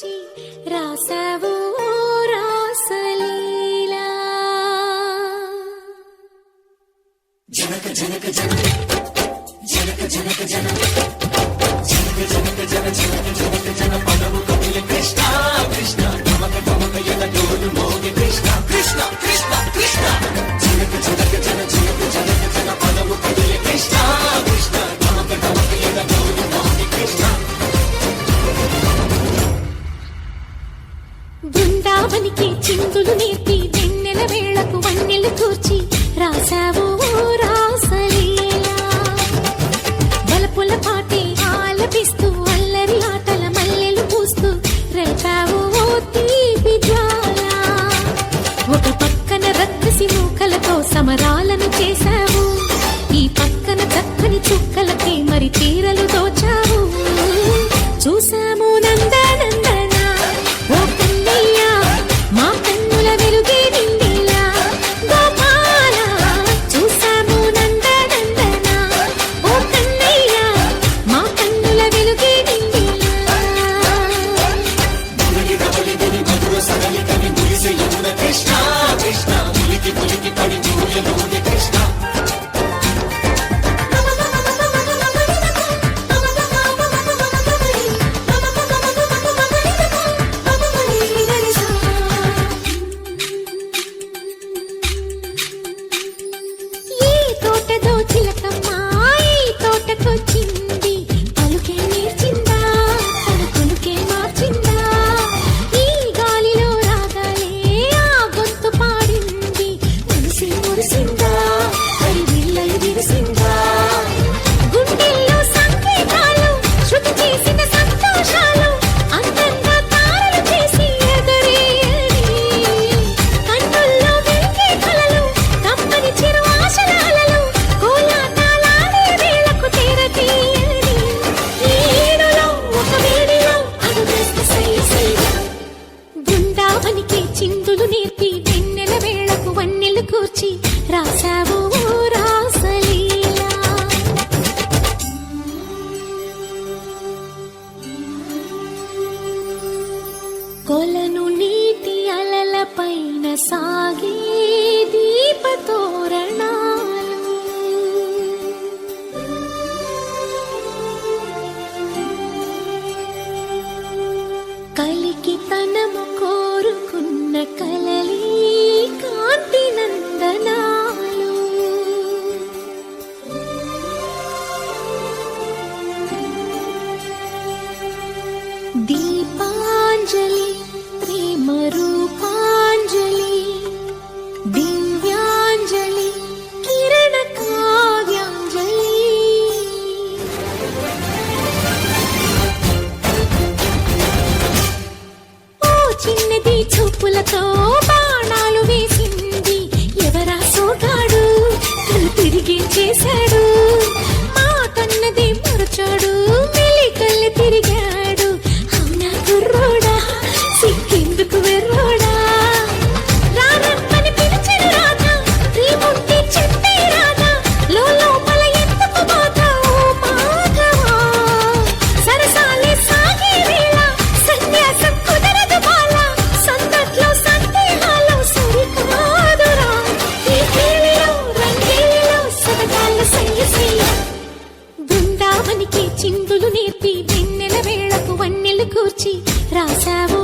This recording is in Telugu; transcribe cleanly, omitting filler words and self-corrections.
కూర్చి రాసావు రాసలీలా. జనక జనక జనక జనక జనక జనక జనక జనక జన జనక జనక జన పదము కవిల కృష్ణ కృష్ణ గమక గమక యన డోలు మోగి కృష్ణ కృష్ణ కృష్ణ కృష్ణ జనక జనక జన జనక జనక జన పదము కవిల కృష్ణ కృష్ణ గమక గమక యన డోలు మోగి కృష్ణ. బృందావనికి చిందులు నేర్పి వెన్నెల వేళకు వన్నెలు కూర్చి రాసావు రాసలీలా. బలపుల పాటే ఆలపిస్తూ అల్లరి ఆటల మల్లెలు పూస్తూ రేపావు తీపి జ్వాల. ఒక పక్కన రక్కసి మూకలతో సమరాలను చేశావు, ఈ పక్కన చక్కని చుక్కలకి మరి తీరలు దోచావు. చూసాము నందనందన ఓ కన్నయ్య మా కన్నుల వెలుగే నిండిలా. గోపాల చూసాము నందనందన ఓ కన్నయ్య మా కన్నుల వెలుగే నిండిలా. కృష్ణ కృష్ణ పులికి పులికి పడి చూడలోని కృష్ణ. చిలకమ్మాయి పలుకే నేర్చిందా పలుకులుకే మార్చిందా. ఈ గాలిలో రాగాలే ఆ గొంతు పాడింది, మురిసి మురిసిందా మరి విల్లలు విరిసిందా. గుండెల్లో సంకేతాలు శృతి చేసిన సంతోషాలు అందంగా తారలు చేసి ఎగరేయని. కన్నుల్లో వెలిగే కలలు కమ్మని చిరు ఆశల అలలు కోలాటాలాడే వేళకు తెరతీయని. ఈ ఏడులో ఒక వేడిలో అడుగేస్తే సై సైగా. బృందావనికి చిందులు నేర్పి వెన్నెల వేళకు వన్నెలు కూర్చి రాసావు రాసలీలా. కొలను నీటి అలల పైన సాగే దీపతోరణాలు. కలికి తనము కోరుకున్న కలలి కాంతి నందనాలు. దీపాంజలి ప్రేమ రూపాంజలి దివ్యాంజలి కిరణ కావ్యాంజలి. ఓ చిన్నది చూపులతో బాణాలు వేసింది ఎవరా సోగాడు, తను తిరిగి చేశాడు. మాటన్నది మరచాడు మెలికల్లి తిరిగాడు. అవునా కుర్రోడా సిక్కెందుకు వెర్రోడా. రానమ్మని పిలిచిన రాధా ప్రేముంటే చెప్పే రాధా లోపల ఎందుకు బాధ ఓ మాధవా. సరసాలే సాగే వేళ సన్యాసం కుదరదు బాల. సందట్లో సందేహాలు సరికాదురా. ఈ కేళిలో రంగేలిలో సదగాల సయ్య సయ్య. బృందావనికి చిందులు నేర్పి వెన్నెల వేళకు వన్నెలు కూర్చి రాసావు